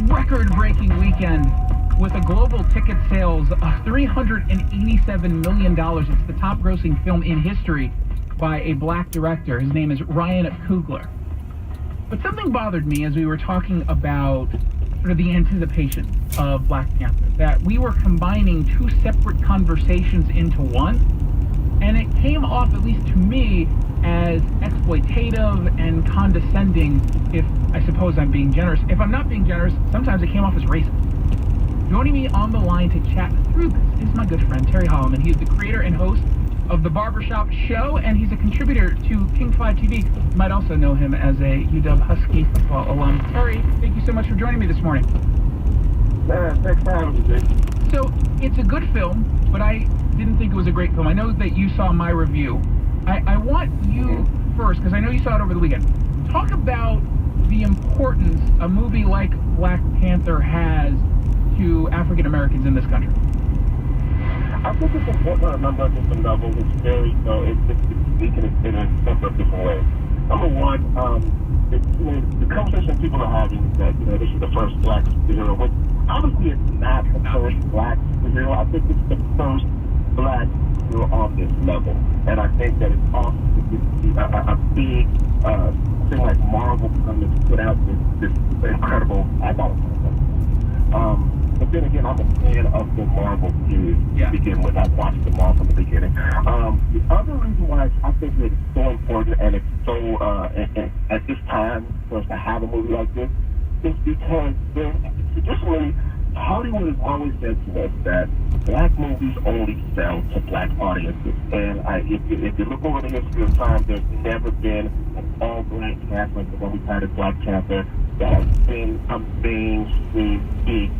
record-breaking weekend with a global ticket sales of $387 million. It's the top-grossing film in history by a black director. His name is Ryan Coogler. But something bothered me as we were talking about sort of the anticipation of Black Panther, that we were combining two separate conversations into one, and it came off, at least to me, as exploitative and condescending, if I suppose I'm being generous. If I'm not being generous, sometimes it came off as racist. Joining me on the line to chat through this is my good friend, Terry Holloman. He is the creator and host of The Barbershop Show, and he's a contributor to King 5 TV. You might also know him as a UW Husky football alum. Terry, thank you so much for joining me this morning. Man, thanks for having me, Jake. So, it's a good film, but I didn't think it was a great film. I know that you saw my review. I want you first, because I know you saw it over the weekend, talk about the importance a movie like Black Panther has to African Americans in this country. I think it's important on a number of different levels. It's very, it's unique in a number of different ways. Number one, the conversation people are having is that, this is the first black superhero, which obviously it's not the first black superhero. I think it's the first black superhero on this level. And I think that it's also a big thing like Marvel coming to put out this incredible, I thought but then again, I'm a fan of the Marvel series to begin with. I've watched them all from the beginning. The other reason why I think it's so important and it's so, at this time, for us to have a movie like this, is because traditionally, Hollywood has always said to us that black movies only sell to black audiences. And if you look over the history of time, there's never been an all-black cast like the one we've had at Black Panther that has been a mainstream, big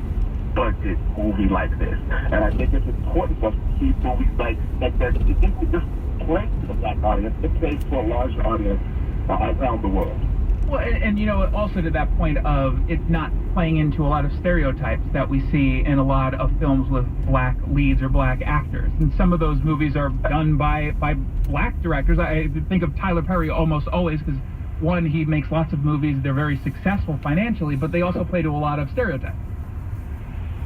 budget movie like this. And I think it's important for us to see movies like that it isn't just playing to the black audience, it plays to a larger audience around the world. Well, and also to that point of it not playing into a lot of stereotypes that we see in a lot of films with black leads or black actors. And some of those movies are done by black directors. I think of Tyler Perry almost always because, one, he makes lots of movies, they're very successful financially, but they also play to a lot of stereotypes.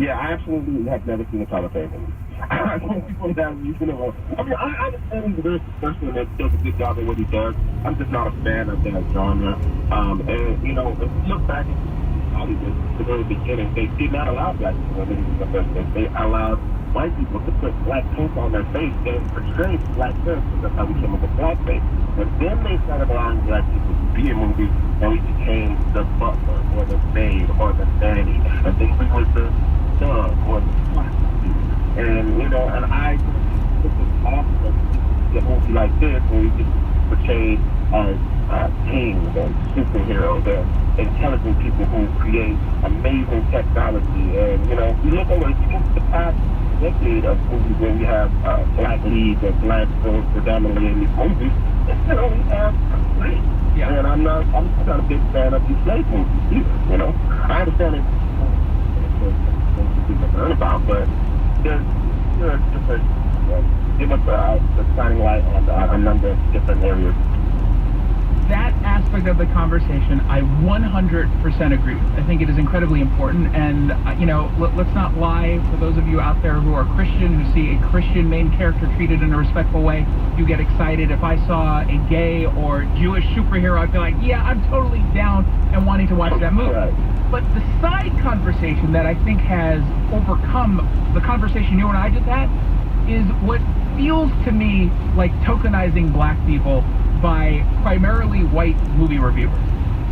Yeah, I absolutely have never seen a Tyler Perry movie. I don't think that I understand he's a very successful and does a good job at what he does. I'm just not a fan of that genre. And, if you look back at Hollywood at the very beginning, they did not allow black people in the business. They allowed white people to put black paint on their face and portray black characters. That's how we came up with blackface. But then they started allowing black people to be in movies, and we became the butler or the maid or the nanny. And then we were the dog or the prostitute. And, and I think it's awesome to a movie like this where we just portray as kings and superheroes and intelligent people who create amazing technology. And, you look over the past decade of movies where we have black leads or black girls predominantly in these movies, we have slaves. Yeah. And I'm not a big fan of these slave movies either, I understand it's to learn about, but there's different, give us the shining light on a number of different areas. That aspect of the conversation, I 100% agree with. I think it is incredibly important, and let's not lie. For those of you out there who are Christian, who see a Christian main character treated in a respectful way, you get excited. If I saw a gay or Jewish superhero, I'd be like, yeah, I'm totally down and wanting to watch that movie. Right. But the side conversation that I think has overcome the conversation you and I just had is what feels to me like tokenizing black people by primarily white movie reviewers.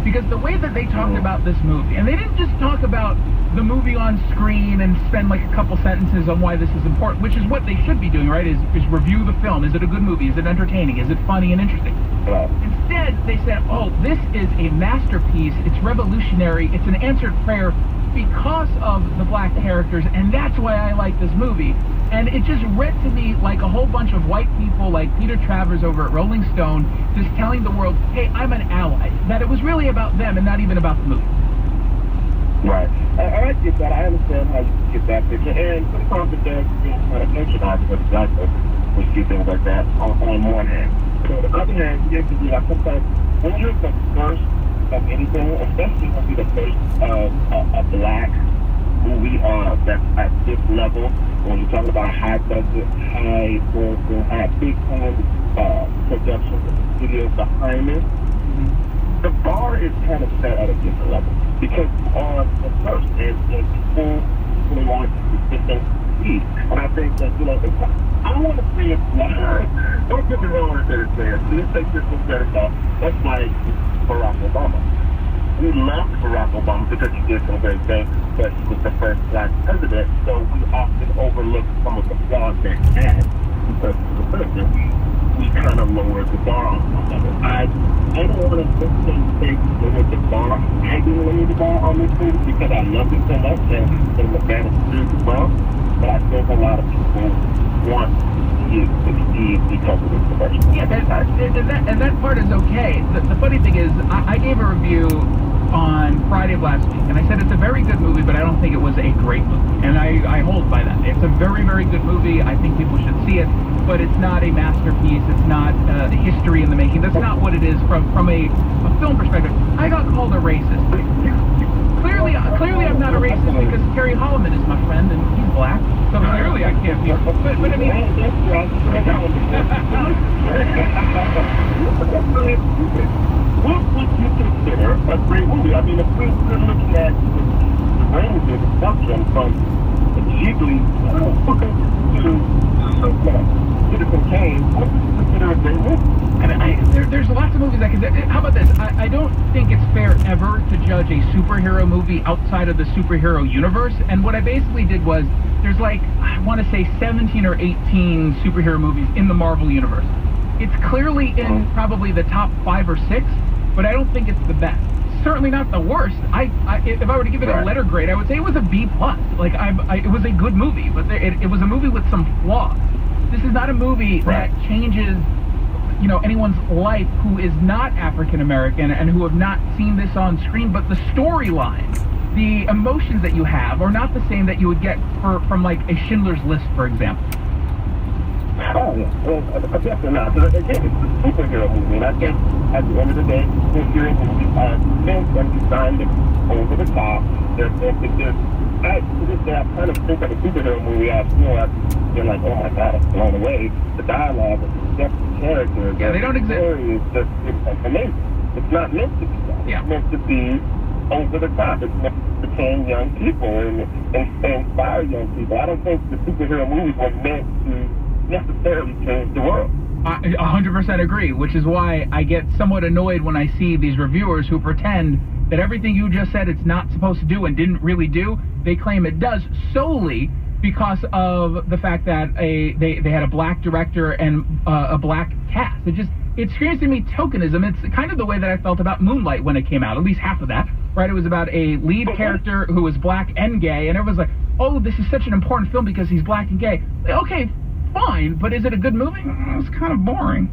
Because the way that they talked about this movie, and they didn't just talk about the movie on screen and spend like a couple sentences on why this is important, which is what they should be doing, right, is review the film. Is it a good movie? Is it entertaining? Is it funny and interesting? Right. Instead, they said, this is a masterpiece. It's revolutionary. It's an answered prayer because of the black characters, and that's why I like this movie. And it just read to me like a whole bunch of white people like Peter Travers over at Rolling Stone just telling the world, hey, I'm an ally. That it was really about them and not even about the movie. Right. I get that. I understand how you get that picture. And sometimes it does kind of patronize because black folks will see things like that on one hand. So on the other hand, you have to be like sometimes when you're the first of anything, especially when you're the first a black movie that's at this level. When you're talking about high budget, high big time production with the studios behind it, the bar is kind of set at a different level because on the first and people really want to consistent speed. And I think that, you know, I don't want to say it's like, don't get me wrong when I say it's there. Let's take this one better off. That's like Barack Obama. We loved Barack Obama because he did some great things, but he was the first black president, so we often overlook some of the flaws that he had because he was the president. We kind of lowered the bar on some level. I don't want to say lower the bar. I didn't lower the bar on this movie because I love it so much and the band is as well. But I think a lot of people want to see it succeed because of this commercial. Yeah, and that part is okay. The funny thing is, I gave a review on Friday of last week, and I said it's a very good movie, but I don't think it was a great movie. And I hold by that. It's a very, very good movie. I think people should see it, but it's not a masterpiece. It's not history in the making. That's not what it is from a film perspective. I got called a racist. Clearly I'm not a racist because Terry Holloman is my friend and he's black, so clearly I can't be. But I mean, what would you consider a great movie? I mean, if we're looking at the range of production from Ghibli to Citizen Kane, what would you consider a great movie? And there's lots of movies I can. How about this? I don't think it's fair ever to judge a superhero movie outside of the superhero universe. And what I basically did was, there's like, I want to say 17 or 18 superhero movies in the Marvel universe. It's clearly in probably the top 5 or 6, but I don't think it's the best. Certainly not the worst. If I were to give it a letter grade, I would say it was a B+. Like, it was a good movie, but it was a movie with some flaws. This is not a movie that changes, you know, anyone's life who is not African American and who have not seen this on screen. But the storyline, the emotions that you have, are not the same that you would get from like a Schindler's List, for example. Oh, yeah. Well, definitely not. Because, again, it's a superhero movie. And I think at the end of the day, superhero movies are meant and designed over the top. To this day, I kind of think of a superhero movie. You're like, oh my God, I'm blown away. The dialogue, the depth of characters. Yeah, they don't exist. The story is just amazing. It's not meant to be that. Yeah. It's meant to be over the top. It's meant to entertain young people and inspire young people. I don't think the superhero movies were meant to necessarily change the world. I 100% agree, which is why I get somewhat annoyed when I see these reviewers who pretend that everything you just said it's not supposed to do and didn't really do, they claim it does solely because of the fact that they had a black director and a black cast. It screams to me tokenism. It's kind of the way that I felt about Moonlight when it came out, at least half of that, right? It was about a lead character who was black and gay, and everyone's like, oh, this is such an important film because he's black and gay. Okay, fine, but is it a good movie? It's kind of boring.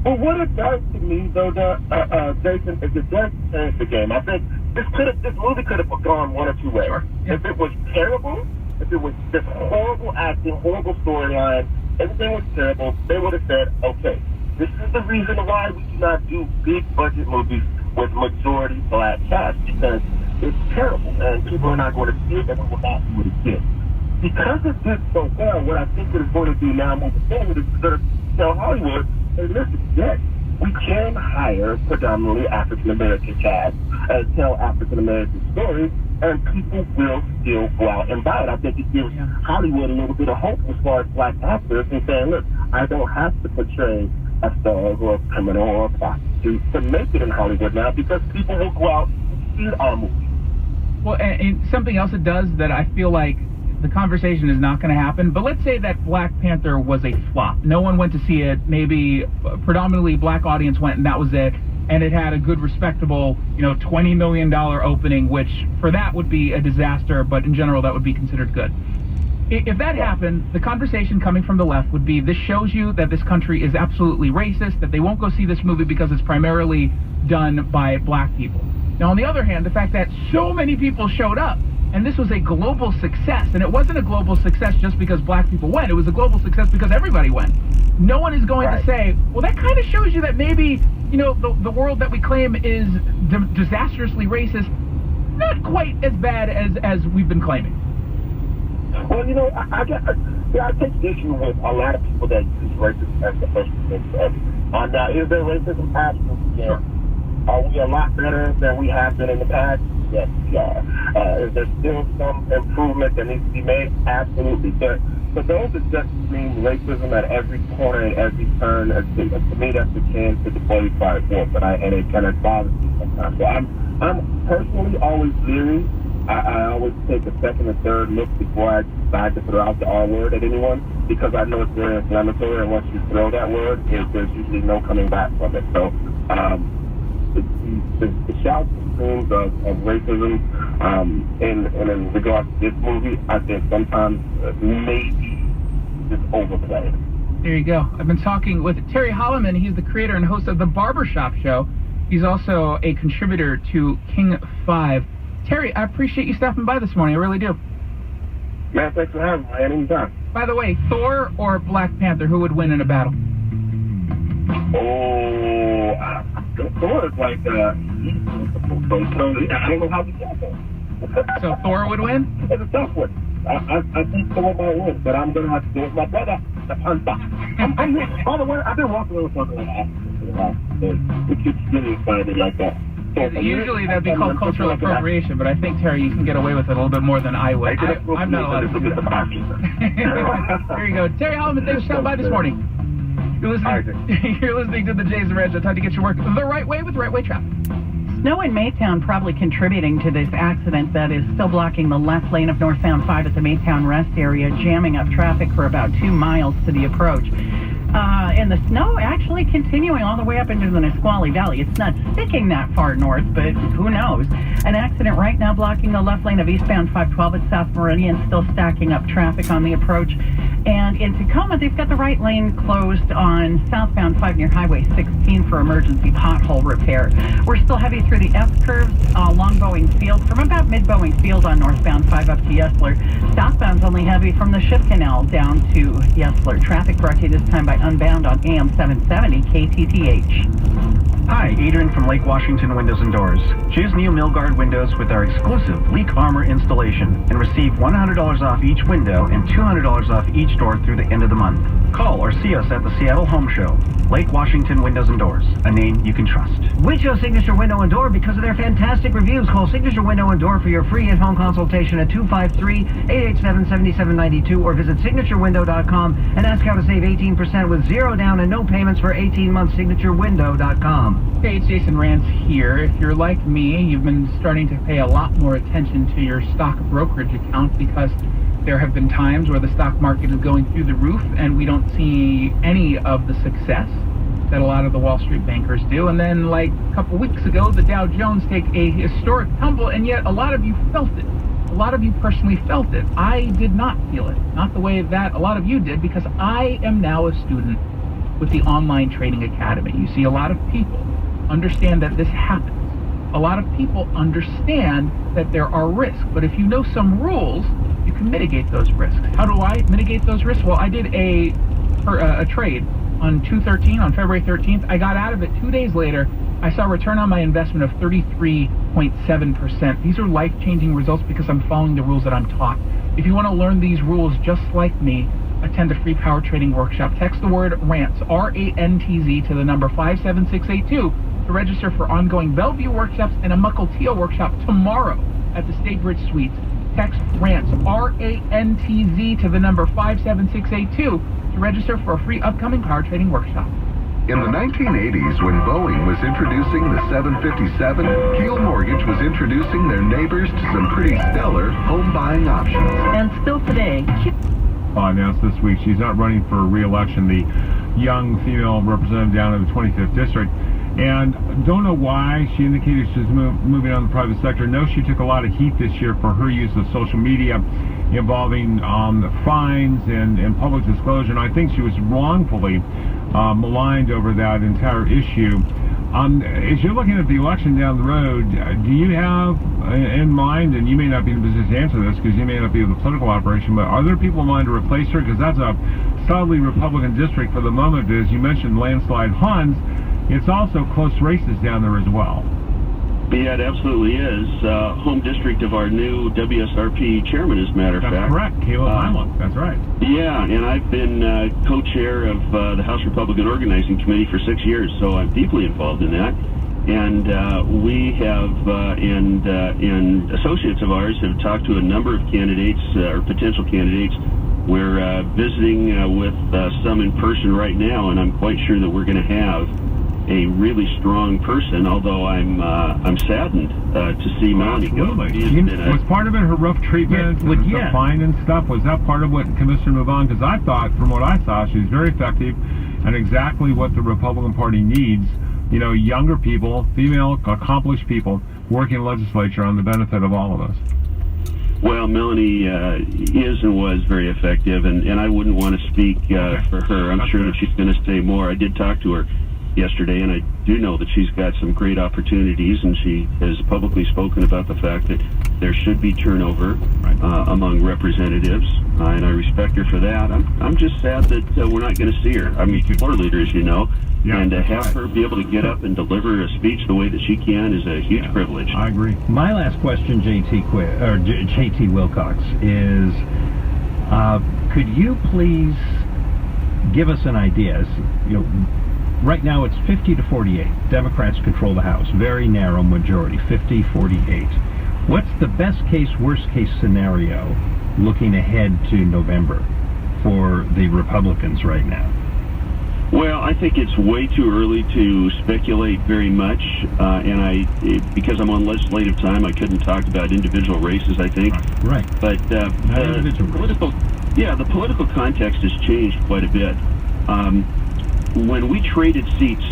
Well, what it does to me, though, Jason, is it does change the game. I think this movie could have gone one or two ways. Sure. Yeah. If it was terrible, if it was just horrible acting, horrible storyline, everything was terrible, they would have said, okay, this is the reason why we do not do big budget movies with majority black cast, because it's terrible, and people are not going to see it, and we're not going to get it. Because it did so well, what I think it is going to do now moving forward is going to tell Hollywood, hey, listen, yes, we can hire predominantly African-American cast and tell African-American stories, and people will still go out and buy it. I think it gives Hollywood a little bit of hope as far as black actors and saying, look, I don't have to portray a thug or a criminal or a prostitute to make it in Hollywood now because people will go out and see our movies. Well, and something else it does that I feel like the conversation is not going to happen, but let's say that Black Panther was a flop. No one went to see it. Maybe a predominantly black audience went, and that was it. And it had a good, respectable, $20 million opening, which for that would be a disaster, but in general, that would be considered good. If that happened, the conversation coming from the left would be, this shows you that this country is absolutely racist, that they won't go see this movie because it's primarily done by black people. Now, on the other hand, the fact that so many people showed up, and this was a global success, and it wasn't a global success just because black people went, it was a global success because everybody went. no one is going Right. to say, well, that kind of shows you that maybe, you know, the world that we claim is disastrously racist, not quite as bad as we've been claiming. Well, you know, I take issue with a lot of people that use racism as the first defense. Now, is there racism? Absolutely, yes. Sure. Are we a lot better than we have been in the past? Yes, we are. Is there still some improvement that needs to be made? Absolutely. But for those that just scream racism at every corner and every turn, to me, that's akin to the boy fight wolf, and it kind of bothers me sometimes. So I'm personally always leery. I always take a second and third look before I decide to throw out the R word at anyone, because I know it's very inflammatory, and once you throw that word, there's usually no coming back from it. So the shouts and screams of racism in regards to this movie, I think sometimes maybe just overplayed. There you go. I've been talking with Terry Holloman. He's the creator and host of The Barbershop Show. He's also a contributor to King 5. Terry, I appreciate you stopping by this morning. I really do. Man, thanks for having me, man. Anytime. By the way, Thor or Black Panther, who would win in a battle? Oh, Thor is like, so I don't know how to get that. So Thor would win? It's a tough one. I think Thor might win, but I'm going to have to do it with my brother, the Hunter. By the way, I've been walking around talking like African for a while. It keeps getting excited like that. Usually that'd be called cultural appropriation, but I think, Terry, you can get away with it a little bit more than I would. I'm not allowed to do that. There you go. Terry Holloman, thanks for stopping by this morning. You're listening to the Jays and Reds. Time to get your work the right way with Right Way Traffic. Snow in Maytown probably contributing to this accident that is still blocking the left lane of northbound 5 at the Maytown Rest area, jamming up traffic for about 2 miles to the approach. And the snow actually continuing all the way up into the Nisqually Valley. It's not sticking that far north, but who knows? An accident right now blocking the left lane of eastbound 512 at South Meridian, still stacking up traffic on the approach. And in Tacoma, they've got the right lane closed on southbound 5 near Highway 16 for emergency pothole repair. We're still heavy through the S-curves along Boeing Field, from about mid-Boeing Field on northbound 5 up to Yesler. Southbound's only heavy from the Ship Canal down to Yesler. Traffic brought to you this time by Unbound on AM 770 KTTH. Hi, Adrian from Lake Washington Windows and Doors. Choose new Milgard windows with our exclusive Leak Armor installation and receive $100 off each window and $200 off each door through the end of the month. Call or see us at the Seattle Home Show. Lake Washington Windows and Doors, a name you can trust. We chose Signature Window and Door because of their fantastic reviews. Call Signature Window and Door for your free at-home consultation at 253-887-7792 or visit signaturewindow.com and ask how to save 18% with 0 down and no payments for 18 months. Signaturewindow.com. Hey, it's Jason Rance here. If you're like me, you've been starting to pay a lot more attention to your stock brokerage account because there have been times where the stock market is going through the roof and we don't see any of the success that a lot of the Wall Street bankers do. And then, like a couple weeks ago, the Dow Jones take a historic tumble, and yet a lot of you felt it. A lot of you personally felt it. I did not feel it. Not the way that a lot of you did, because I am now a student with the Online Trading Academy. You see, a lot of people understand that this happens. A lot of people understand that there are risks, but if you know some rules, you can mitigate those risks. How do I mitigate those risks? Well, I did a trade on February 13th. I got out of it 2 days later. I saw a return on my investment of 33.7%. These are life-changing results because I'm following the rules that I'm taught. If you want to learn these rules just like me, attend a free power trading workshop. Text the word RANTZ, R-A-N-T-Z, to the number 57682 to register for ongoing Bellevue workshops and a Mukilteo workshop tomorrow at the State Bridge Suites. Text RANTZ, R-A-N-T-Z, to the number 57682 to register for a free upcoming power trading workshop. In the 1980s, when Boeing was introducing the 757, Keel Mortgage was introducing their neighbors to some pretty stellar home buying options. And still today, announced this week she's not running for re-election, the young female representative down in the 25th District. And don't know why. She indicated she's moving on to the private sector. No, she took a lot of heat this year for her use of social media involving fines and public disclosure. And I think she was wrongfully maligned over that entire issue. As you're looking at the election down the road, do you have in mind, and you may not be in a position to answer this because you may not be with the political operation, but are there people in mind to replace her? Because that's a solidly Republican district for the moment. As you mentioned, landslide Hans, it's also close races down there as well. Yeah, it absolutely is. Home district of our new WSRP chairman, as a matter of fact. That's correct, Caleb Heinlein. That's right. Yeah, and I've been co-chair of the House Republican Organizing Committee for 6 years, so I'm deeply involved in that. And we have, and associates of ours have talked to a number of candidates, or potential candidates. We're visiting with some in person right now, and I'm quite sure that we're going to have a really strong person, although I'm saddened to see Melanie go. Was part of it her rough treatment, the fine and stuff? Was that part of what convinced her to move on? Because I thought, from what I saw, she's very effective and exactly what the Republican Party needs. You know, younger people, female, accomplished people working in legislature on the benefit of all of us. Well, Melanie is and was very effective, and I wouldn't want to speak for her. I'm sure that she's going to say more. I did talk to her yesterday, and I do know that she's got some great opportunities, and she has publicly spoken about the fact that there should be turnover among representatives, and I respect her for that. I'm just sad that we're not going to see her. I mean, floor leader, as you know, and to have her be able to get up and deliver a speech the way that she can is a huge privilege. I agree. My last question, JT Wilcox, is could you please give us an idea? Right now it's 50 to 48. Democrats control the House. Very narrow majority, 50-48. What's the best case, worst case scenario looking ahead to November for the Republicans right now? Well, I think it's way too early to speculate very much, and because I'm on legislative time, I couldn't talk about individual races, I think. Right. But the political context has changed quite a bit. When we traded seats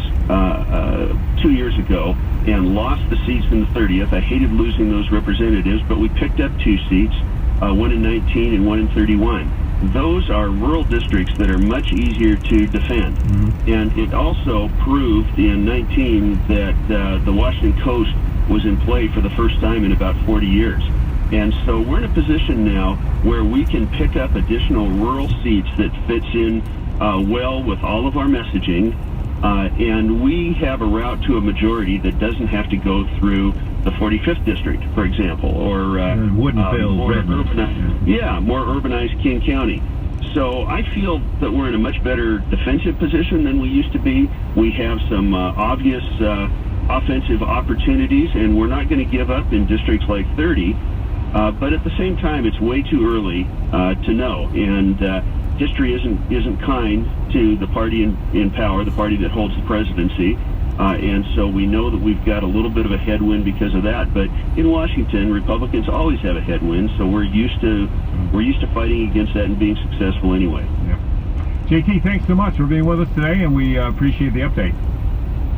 2 years ago and lost the seats in the 30th, I hated losing those representatives, but we picked up 2 seats, one in 19 and one in 31. Those are rural districts that are much easier to defend. Mm-hmm. And it also proved in 19 that the Washington Coast was in play for the first time in about 40 years. And so we're in a position now where we can pick up additional rural seats that fits in well with all of our messaging, and we have a route to a majority that doesn't have to go through the 45th district, for example, or more urbanized King County. So I feel that we're in a much better defensive position than we used to be. We have some obvious offensive opportunities, and we're not going to give up in districts like 30. But at the same time, it's way too early to know, and history isn't kind to the party in power, the party that holds the presidency, and so we know that we've got a little bit of a headwind because of that. But in Washington, Republicans always have a headwind, so we're used to fighting against that and being successful anyway. Yeah. JT, thanks so much for being with us today, and we appreciate the update.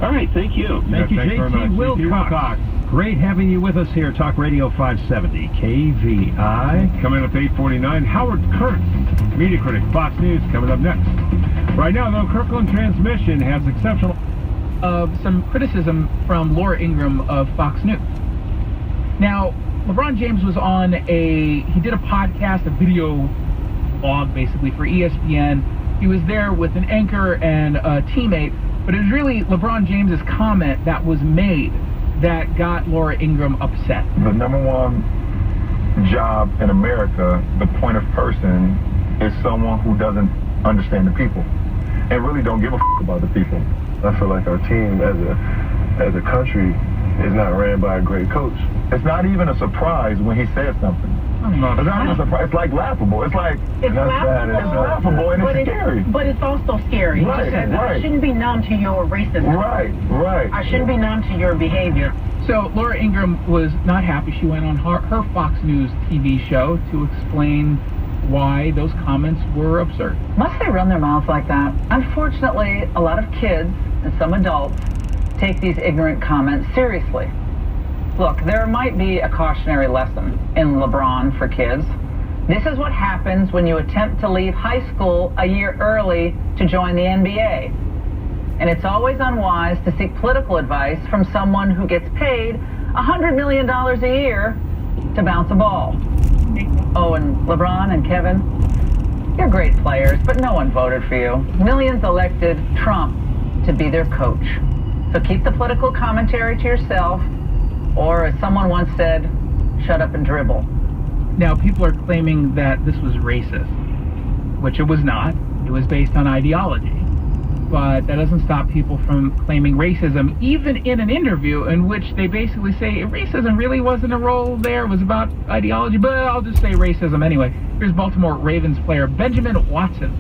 All right, thank you. Thank you, JT Wilcox. Great having you with us here, Talk Radio 570, KVI. Coming up at 8:49, Howard Kurtz, media critic, Fox News, coming up next. Right now, though, Kirkland Transmission has exceptional... some criticism from Laura Ingraham of Fox News. Now, LeBron James was on he did a podcast, a video blog, basically, for ESPN. He was there with an anchor and a teammate, but it was really LeBron James's comment that was made that got Laura Ingraham upset. The number one job in America, the point of person, is someone who doesn't understand the people and really don't give a about the people. I feel like our team as a country is not ran by a great coach. It's not even a surprise when he says something. It's not even a surprise. It's like laughable. It's like it's laughable and it's scary. But it's also scary. Right. I shouldn't be numb to your racism. Right. I shouldn't be numb to your behavior. So Laura Ingraham was not happy. She went on her Fox News TV show to explain why those comments were absurd. Must they run their mouths like that? Unfortunately, a lot of kids and some adults take these ignorant comments seriously. Look, there might be a cautionary lesson in LeBron for kids. This is what happens when you attempt to leave high school a year early to join the NBA. And it's always unwise to seek political advice from someone who gets paid $100 million a year to bounce a ball. Oh, and LeBron and Kevin, you're great players, but no one voted for you. Millions elected Trump to be their coach. So keep the political commentary to yourself, or as someone once said, shut up and dribble. Now, people are claiming that this was racist, which it was not. It was based on ideology. But that doesn't stop people from claiming racism, even in an interview in which they basically say racism really wasn't a role there, it was about ideology, but I'll just say racism anyway. Here's Baltimore Ravens player Benjamin Watson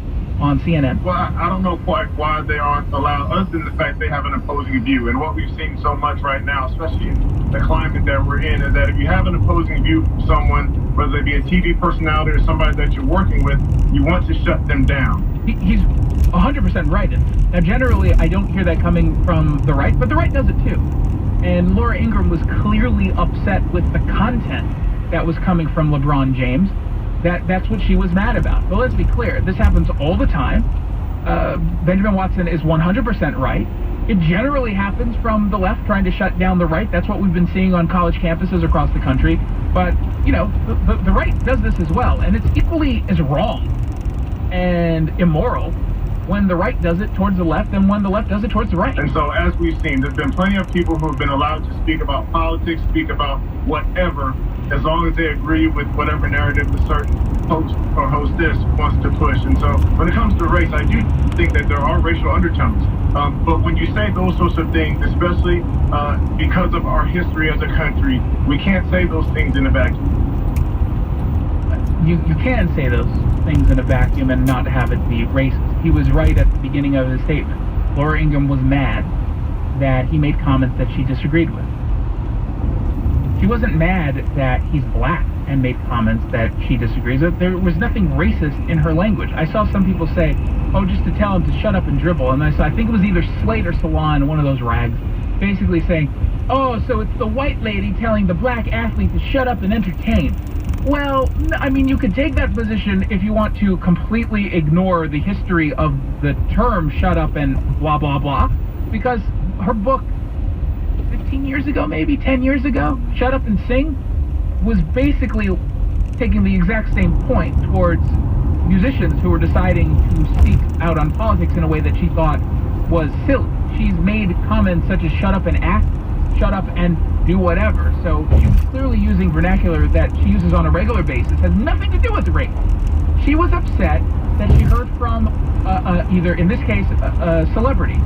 on CNN. Well, I don't know quite why they aren't allowed, other than the fact they have an opposing view. And what we've seen so much right now, especially in the climate that we're in, is that if you have an opposing view from someone, whether they be a TV personality or somebody that you're working with, you want to shut them down. He's 100% right. Now, generally, I don't hear that coming from the right, but the right does it too. And Laura Ingraham was clearly upset with the content that was coming from LeBron James. That's what she was mad about. But let's be clear, this happens all the time. Benjamin Watson is 100% right. It generally happens from the left trying to shut down the right. That's what we've been seeing on college campuses across the country. But, you know, the right does this as well. And it's equally as wrong and immoral when the right does it towards the left than when the left does it towards the right. And so, as we've seen, there's been plenty of people who have been allowed to speak about politics, speak about whatever, as long as they agree with whatever narrative the certain host or hostess wants to push. And so, when it comes to race, I do think that there are racial undertones. But when you say those sorts of things, especially because of our history as a country, we can't say those things in a vacuum. You can say those things in a vacuum and not have it be racist. He was right at the beginning of his statement. Laura Ingraham was mad that he made comments that she disagreed with. She wasn't mad that he's black and made comments that she disagrees with. There was nothing racist in her language. I saw some people say, oh, just to tell him to shut up and dribble. And I think it was either Slate or Salon, one of those rags, basically saying, oh, so it's the white lady telling the black athlete to shut up and entertain. Well, I mean, you could take that position if you want to completely ignore the history of the term shut up and blah, blah, blah, because her book 15 years ago, maybe 10 years ago, Shut Up and Sing, was basically taking the exact same point towards musicians who were deciding to speak out on politics in a way that she thought was silly. She's made comments such as shut up and act, shut up and do whatever. So she was clearly using vernacular that she uses on a regular basis, has nothing to do with race. She was upset that she heard from either, in this case, a celebrity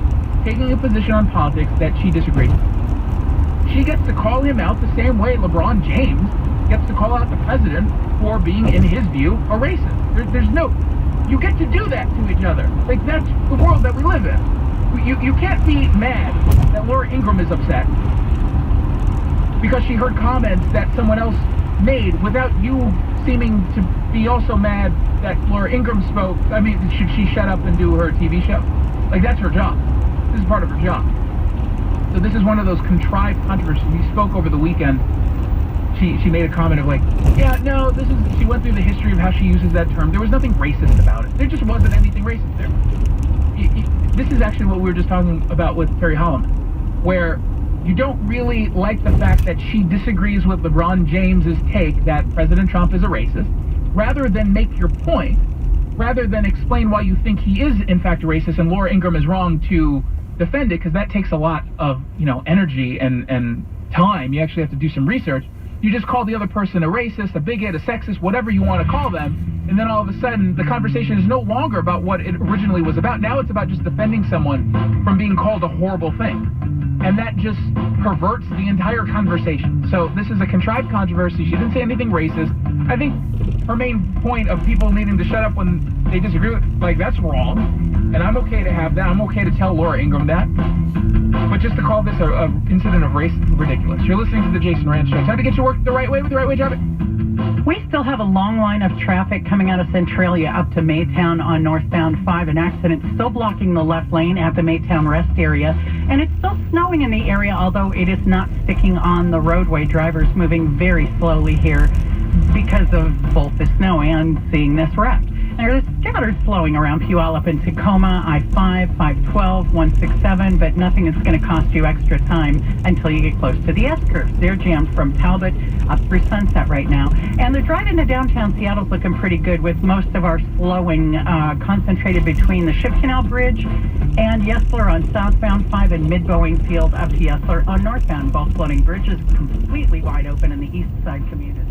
taking a position on politics that she disagreed with. She gets to call him out the same way LeBron James gets to call out the president for being, in his view, a racist. There's no... You get to do that to each other. Like, that's the world that we live in. You can't be mad that Laura Ingraham is upset because she heard comments that someone else made without you seeming to be also mad that Laura Ingraham spoke. I mean, should she shut up and do her TV show? Like, that's her job. This is part of her job. So this is one of those contrived controversies. We spoke over the weekend. She made a comment of like, yeah, no, she went through the history of how she uses that term. There was nothing racist about it. There just wasn't anything racist there. This is actually what we were just talking about with Terry Holloman, where you don't really like the fact that she disagrees with LeBron James's take that President Trump is a racist. Rather than make your point, rather than explain why you think he is in fact a racist and Laura Ingraham is wrong to defend it, because that takes a lot of, energy and time. You actually have to do some research. You just call the other person a racist, a bigot, a sexist, whatever you want to call them, and then all of a sudden the conversation is no longer about what it originally was about. Now it's about just defending someone from being called a horrible thing. And that just perverts the entire conversation. So this is a contrived controversy. She didn't say anything racist. I think her main point of people needing to shut up when they disagree with, like, that's wrong. And I'm okay to have that. I'm okay to tell Laura Ingraham that. But just to call this an incident of race is ridiculous. You're listening to the Jason Rand Show. Time to get your work the right way with the right way traffic. We still have a long line of traffic coming out of Centralia up to Maytown on northbound 5. An accident still blocking the left lane at the Maytown Rest area. And it's still snowing in the area, although it is not sticking on the roadway. Drivers moving very slowly here because of both the snow and seeing this wreck. There's scatters flowing around Puyallup and Tacoma, I-5, 512, 167, but nothing is going to cost you extra time until you get close to the S-curves. They're jammed from Talbot up through Sunset right now. And the drive into downtown Seattle's looking pretty good, with most of our slowing concentrated between the Ship Canal Bridge and Yesler on southbound 5 and mid-Boeing Field up to Yesler on northbound. Both floating bridges completely wide open in the east side community.